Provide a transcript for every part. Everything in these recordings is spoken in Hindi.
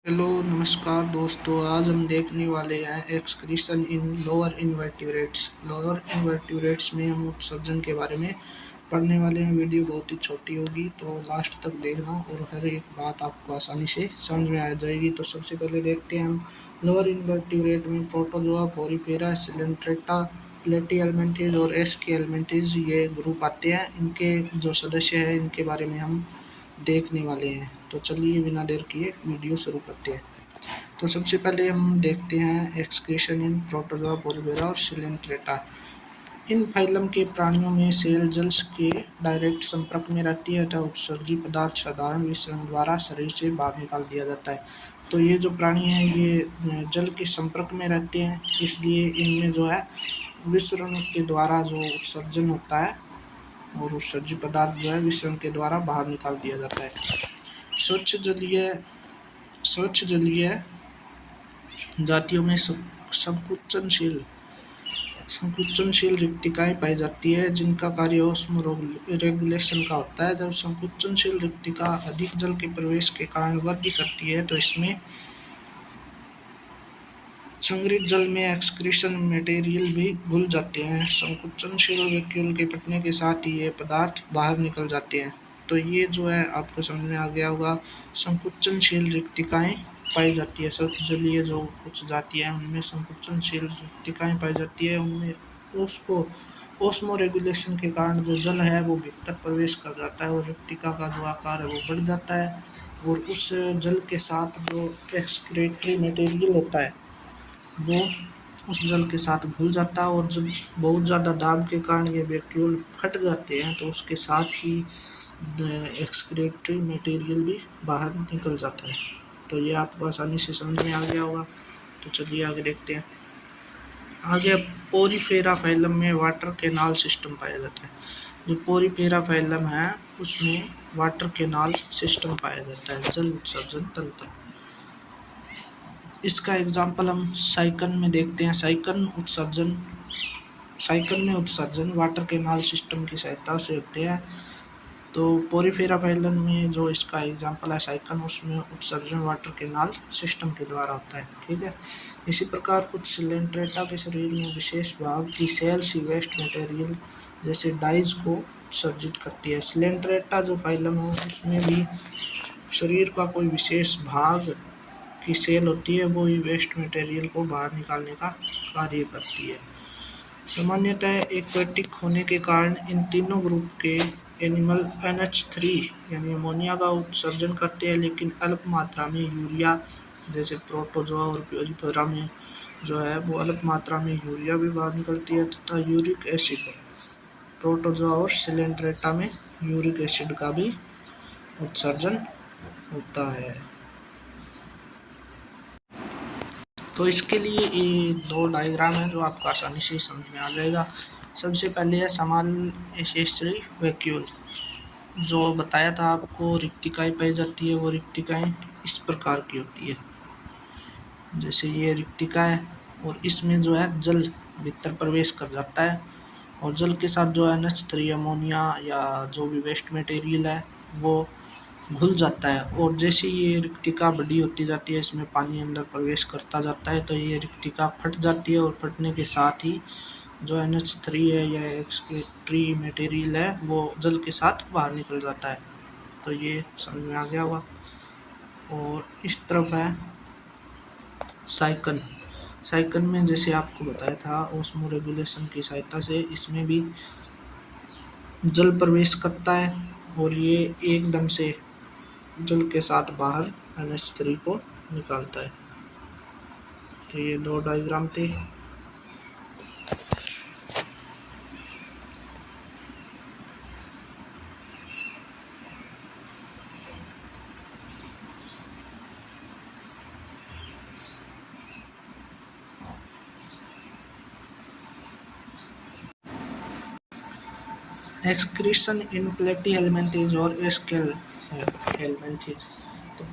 हेलो नमस्कार दोस्तों। आज हम देखने वाले हैं एक्सक्रीशन इन लोअर इन्वर्टिब्रेट्स। लोअर इन्वर्टिब्रेट्स में हम उत्सर्जन के बारे में पढ़ने वाले हैं। वीडियो बहुत ही छोटी होगी तो लास्ट तक देखना और हर एक बात आपको आसानी से समझ में आ जाएगी। तो सबसे पहले देखते हैं हम लोअर इन्वर्टिब्रेट में प्रोटोजोआ, पोरीफेरा, सिलेंट्रेटा, प्लेटी एल्मेंथिस और एस्की एल्मेंथिस ये ग्रुप आते हैं। इनके जो सदस्य हैं इनके बारे में हम देखने वाले हैं। तो चलिए बिना देर किए वीडियो शुरू करते हैं। तो सबसे पहले हम देखते हैं एक्सक्रीशन इन प्रोटोजोआ, पोरीफेरा और सिलेंट्रेटा। इन फाइलम के प्राणियों में सेल जल के डायरेक्ट संपर्क में रहती है तथा उत्सर्जी पदार्थ साधारण विसरण द्वारा शरीर से बाहर निकाल दिया जाता है। तो ये जो प्राणी हैं ये जल के संपर्क में रहते हैं, इसलिए इनमें जो है विसरण के द्वारा जो उत्सर्जन होता है और उत्सर्जी पदार्थ जो है विसरण के द्वारा बाहर निकाल दिया जाता है। स्वच्छ जलीय जातियों में संकुचनशील रिक्तिकाएं पाई जाती है जिनका कार्य ऑस्मो रेगुलेशन का होता है। जब संकुचनशील रिक्तिका अधिक जल के प्रवेश के कारण वृद्धि करती है तो इसमें संग्रहित जल में एक्सक्रीशन मटेरियल भी घुल जाते हैं। संकुचनशील वैक्यूल के फटने के साथ ही ये पदार्थ बाहर निकल जाते हैं। तो ये जो है आपको समझ में आ गया होगा। संकुचनशील रिक्तिकाएं पाई जाती है। स्वच्छ जलीय जो कुछ जातियां हैं उनमें संकुचनशील रिक्तिकाएं पाई जाती है। उनमें उसको ओस्मो रेगुलेशन के कारण जो जल है वो भीतर प्रवेश कर जाता है और रिक्तिका का जो आकार है वो बढ़ जाता है और उस जल के साथ जो एक्सक्रीटरी मटेरियल होता है वो उस जल के साथ घुल जाता है और जब बहुत ज़्यादा दाब के कारण ये वैक्यूल फट जाते हैं तो उसके साथ ही एक्सक्रीटरी मटेरियल भी बाहर निकल जाता है। तो ये आपको आसानी से समझ में आ गया होगा। तो चलिए आगे देखते हैं। आगे पोरीफेरा फाइलम में वाटर कैनाल सिस्टम पाया जाता है। जो पोरीफेरा फाइलम है उसमें वाटर कैनाल सिस्टम पाया जाता है, जल उत्सर्जन तंत्र। इसका एग्जाम्पल हम साइकन में देखते हैं। साइकन में उत्सर्जन वाटर कैनाल सिस्टम की सहायता से होते हैं। तो पोरीफेरा फाइलम में जो इसका एग्जाम्पल है साइकन, उसमें उत्सर्जन वाटर कैनाल सिस्टम के द्वारा होता है। ठीक है। इसी प्रकार कुछ सिलेंट्रेटा के शरीर में विशेष भाग की सेल सी वेस्ट मटेरियल जैसे डाइज को उत्सर्जित करती है। सिलेंट्रेटा जो फाइलम है उसमें भी शरीर का कोई विशेष भाग की सेल होती है, वो ही वेस्ट मटेरियल को बाहर निकालने का कार्य करती है। सामान्यतः एक्वेटिक होने के कारण इन तीनों ग्रुप के एनिमल NH3 यानी अमोनिया का उत्सर्जन करते हैं, लेकिन अल्प मात्रा में यूरिया, जैसे प्रोटोजोआ और पोरीफेरा में जो है वो अल्प मात्रा में यूरिया भी बाहर निकलती है तथा यूरिक एसिड, प्रोटोजोआ और सिलेंट्रेटा में यूरिक एसिड का भी उत्सर्जन होता है। तो इसके लिए ये दो डायग्राम है जो आपको आसानी से समझ में आ जाएगा। सबसे पहले है सामान्य एसेसरी वैक्यूल। जो बताया था आपको रिक्तिकाएं पाई जाती है, वो रिक्तिकाएं इस प्रकार की होती है। जैसे ये रिक्तिका है और इसमें जो है जल भीतर प्रवेश कर जाता है और जल के साथ जो NH3 अमोनिया या जो भी वेस्ट मटेरियल है वो घुल जाता है। और जैसे ये रिक्तिका बड़ी होती जाती है, इसमें पानी अंदर प्रवेश करता जाता है, तो ये रिक्तिका फट जाती है और फटने के साथ ही जो NH3 है या एक्सक्रीटरी मटेरियल है वो जल के साथ बाहर निकल जाता है। तो ये समझ में आ गया होगा। और इस तरफ है साइकन में जैसे आपको बताया था ओस्मो रेगुलेशन की सहायता से इसमें भी जल प्रवेश करता है और ये एकदम से जल के साथ बाहर NH3 को निकालता है। तो ये दो डायग्राम थे। एक्सक्रीशन इन प्लेटी हेलमिंथेज और एस्केल हेलमिंथेज। तो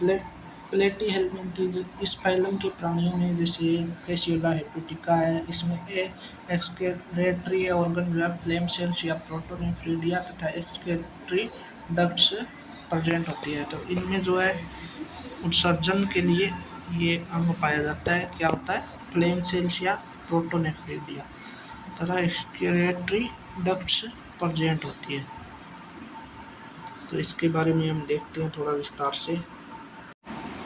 प्लेटी हेलमिंथेज इस फाइलम के प्राणियों में जैसे फेसियोला हेपेटिका है, इसमें एक्सक्रेटरी ऑर्गन जो है फ्लेम सेल्स या प्रोटोनेफ्रिडिया तथा एक्सक्रेटरी डक्ट्स प्रेजेंट होती है। तो इनमें जो है उत्सर्जन के लिए ये अंग पाया जाता है। क्या होता है? फ्लेम सेल्स या प्रोटोनेफ्रिडिया तथा एक्सक्रीटरी डक्ट्स प्रेजेंट होती है। तो इसके बारे में हम देखते हैं थोड़ा विस्तार से।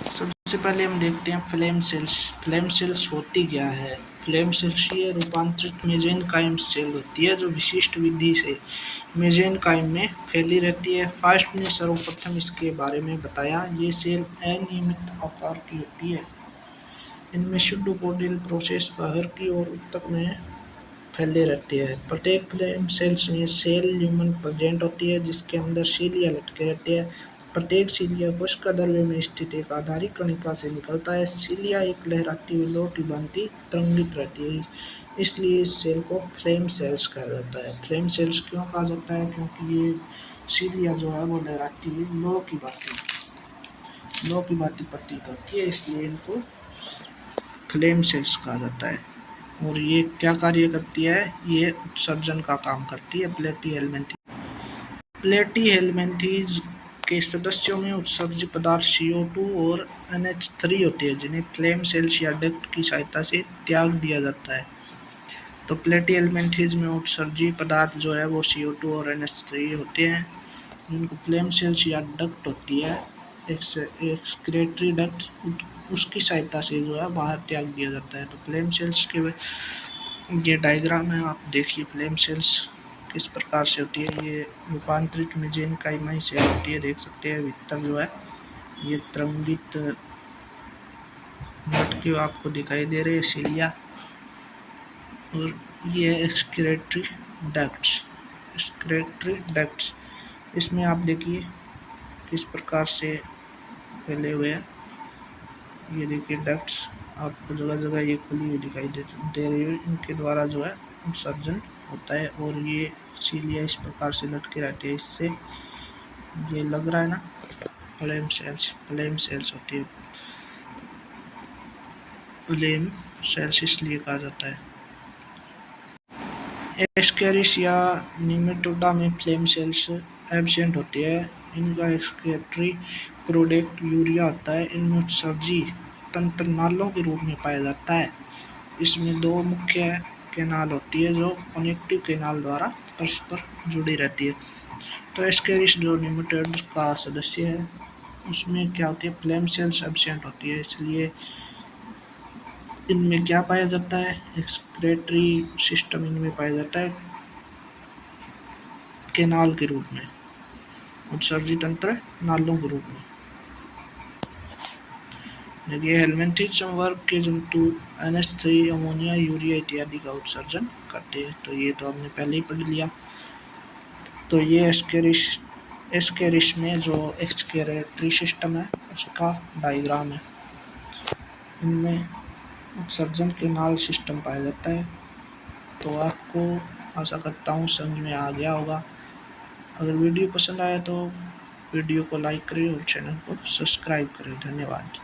सबसे पहले हम देखते हैं फ्लेम सेल्स। फ्लेम सेल्स होती क्या है? फ्लेम सेल्स ये रूपांतरित मेसेनकाइम सेल होती है जो विशिष्ट विधि से मेसेनकाइम में फैली रहती है। फास्ट ने सर्वप्रथम इसके बारे में बताया। ये सेल अनियमित आकार की होती है। इनमें सुडोपोडियल प्रोसेस बाहर की ओर ऊतक में फैले रहते हैं। प्रत्येक फ्लेम सेल्स में सेल ल्यूमन प्रेजेंट होती है जिसके अंदर सीलिया लटके रहते हैं। प्रत्येक सीलिया कोशिका द्रव्य में स्थित एक आधारिक कणिका से निकलता है। सीलिया एक लहराती हुई लौ की भांति तरंगित रहती है, इसलिए इस सेल को फ्लेम सेल्स कहा जाता है। फ्लेम सेल्स क्यों कहा जाता है? क्योंकि ये सीलिया जो है वो लहराती हुई लौ की भांति प्रतीत होती है, इसलिए इनको फ्लेम सेल्स कहा जाता है। और ये क्या कार्य करती है? ये उत्सर्जन का काम करती है। प्लेटी हेलमिंथेज के सदस्यों में उत्सर्जित पदार्थ CO2 और NH3 होते हैं जिन्हें फ्लेम सेल्स या डक्ट की सहायता से त्याग दिया जाता है। तो प्लेटी हेलमिंथेज में उत्सर्जित पदार्थ जो है वो CO2 और NH3 होते हैं जिनको फ्लेम सेल्स या डक्ट होती है, एक्सक्रीटरी डक्ट, उसकी सहायता से जो है बाहर त्याग दिया जाता है। तो फ्लेम सेल्स के ये डायग्राम है, आप देखिए फ्लेम सेल्स किस प्रकार से होती है। ये रूपांतरित मेसेनकाइम से होती है, देख सकते हैं भीतर जो है ये तरंगित मटके आपको दिखाई दे रहे हैं सीलिया। और ये एक्सक्रीटरी डक्ट्स इसमें आप देखिए किस प्रकार से फैले हुए हैं। ये देखिए डक्ट्स आपको जगह जगह ये खुली हुई दिखाई दे रही है, इनके द्वारा जो है उत्सर्जन होता है। और ये सीलिया इस प्रकार से लटके रहते हैं, इससे ये लग रहा है ना फ्लेम सेल्स होती है। फ्लेम सेल्स इसलिए कहा जाता है। एस्केरिस या निमेटोडा में फ्लेम सेल्स एब्सेंट होती है। इनका एक्सक्रीटरी प्रोडक्ट यूरिया होता है। इनमें उत्सर्जी तंत्र नालों के रूप में पाया जाता है। इसमें दो मुख्य कैनाल होती है जो कनेक्टिव कैनाल द्वारा परस्पर जुड़ी रहती है। तो एस्केरिस जो निमेटोड का सदस्य है उसमें क्या होती है? फ्लेम सेल्स एब्सेंट होती है, इसलिए इनमें क्या पाया जाता है? एक्सक्रीटरी सिस्टम इनमें पाया जाता है कैनाल के रूप में, उत्सर्जित तंत्र नालों के रूप में। देखिए हेलमिंथेज संवर्ग के जंतु NH3, अमोनिया, यूरिया इत्यादि का उत्सर्जन करते हैं। तो ये तो हमने पहले ही पढ़ लिया। तो ये एस्केरिस में जो एक्सक्रीटरी सिस्टम है उसका डायग्राम है। इनमें उत्सर्जन कैनाल सिस्टम पाया जाता है। तो आपको आशा करता हूँ समझ में आ गया होगा। अगर वीडियो पसंद आया तो वीडियो को लाइक करें और चैनल को सब्सक्राइब करें। धन्यवाद।